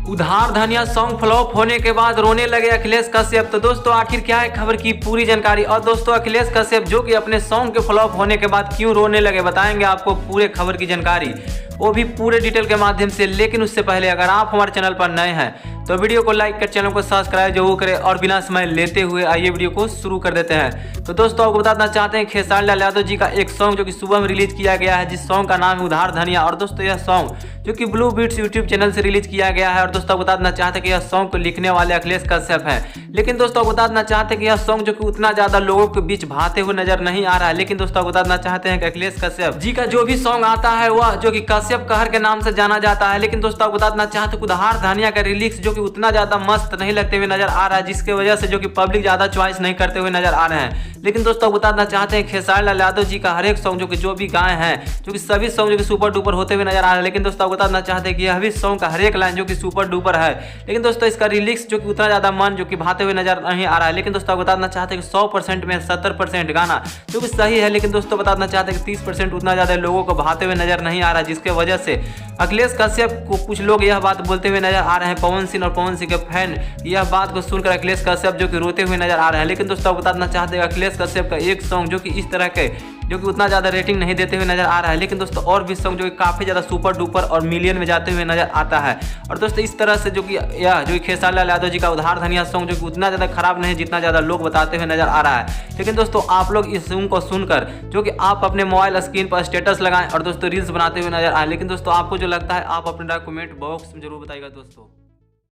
उधार धनिया song flop होने के बाद रोने लगे अखिलेश कश्यप। तो दोस्तों आखिर क्या है खबर की पूरी जानकारी, और दोस्तों अखिलेश कश्यप जो कि अपने सॉन्ग के फ्लॉप होने के बाद क्यों रोने लगे बताएंगे आपको पूरे खबर की जानकारी, वो भी पूरे डिटेल के माध्यम से। लेकिन उससे पहले अगर आप हमारे चैनल पर नए हैं तो वीडियो को लाइक कर चैनल को सब्सक्राइब जरूर करें, और बिना समय लेते हुए आइए वीडियो को शुरू कर देते हैं। तो दोस्तों आपको बताना चाहते हैं खेसारी लाल यादव जी का एक सॉन्ग जो कि सुबह में रिलीज किया गया है, जिस सॉन्ग का नाम है उधार धनिया। और दोस्तों यह सॉन्ग जो कि ब्लू बीट्स यूट्यूब चैनल से रिलीज किया गया है। और दोस्तों आपको बताना चाहते हैं कि यह सॉन्ग को लिखने वाले अखिलेश कश्यप हैं। लेकिन दोस्तों आपको बताना चाहते हैं कि यह सॉन्ग जो कि उतना ज्यादा लोगों के बीच भाते हुए नजर नहीं आ रहा है। लेकिन दोस्तों आपको बताना चाहते हैं कि अखिलेश कश्यप जी का जो भी सॉन्ग आता है वह जो कि कश्यप कहर के नाम से जाना जाता है। लेकिन दोस्तों आपको बताना चाहते हैं उधार धनिया का रिलीज जो कि उतना ज्यादा मस्त नहीं लगते हुए नजर आ रहा है, जिसके वजह से जो कि पब्लिक ज्यादा चॉइस नहीं करते हुए नजर आ रहे हैं। लेकिन दोस्तों आपको बताना चाहते हैं खेसारी लाल यादव जी का हर एक सॉन्ग जो भी गाए हैं जो कि सभी सॉन्ग जो कि सुपर डुपर होते हुए नजर आ रहे हैं। लेकिन दोस्तों आपको बताना चाहते हैं कि यह भी सॉन्ग का हर एक लाइन जो कि सुपर डुपर है। लेकिन दोस्तों इसका रिलीज जो कि उतना ज्यादा मन जो कि भाते हुए नजर नहीं आ रहा है। लेकिन दोस्तों आपको बताना चाहते हैं कि 100% में 70% गाना जो कि सही है। लेकिन दोस्तों बताना चाहते हैं कि 30% उतना ज्यादा लोगों को भाते हुए नजर नहीं आ रहा है, जिसके वजह से अखिलेश कश्यप को कुछ लोग यह बात बोलते हुए नजर आ रहे हैं। पवन सिंह और पवन सिंह के फैन यह बात को सुनकर अखिलेश कश्यप जो कि रोते हुए नजर आ रहे हैं। लेकिन दोस्तों आपको बताना चाहते हैं अखिलेश कश्यप का एक सॉन्ग जो कि इस तरह के जो कि उतना ज्यादा रेटिंग नहीं देते हुए नजर आ रहा है। लेकिन दोस्तों और भी सॉन्ग जो कि काफी ज्यादा सुपर डुपर और मिलियन में जाते हुए नजर आता है। और दोस्तों इस तरह से जो कि यह जो कि खेसारी लाल यादव जी का उधार धनिया सॉन्ग जो कि उतना ज्यादा खराब नहीं जितना ज्यादा लोग बताते हुए नजर आ रहा है। लेकिन दोस्तों आप लोग इस सॉन्ग को सुनकर जो कि आप अपने मोबाइल स्क्रीन पर स्टेटस लगाएं और दोस्तों रील्स बनाते हुए नजर आए। लेकिन दोस्तों आपको जो लगता है आप अपने कमेंट बॉक्स में जरूर बताइएगा दोस्तों।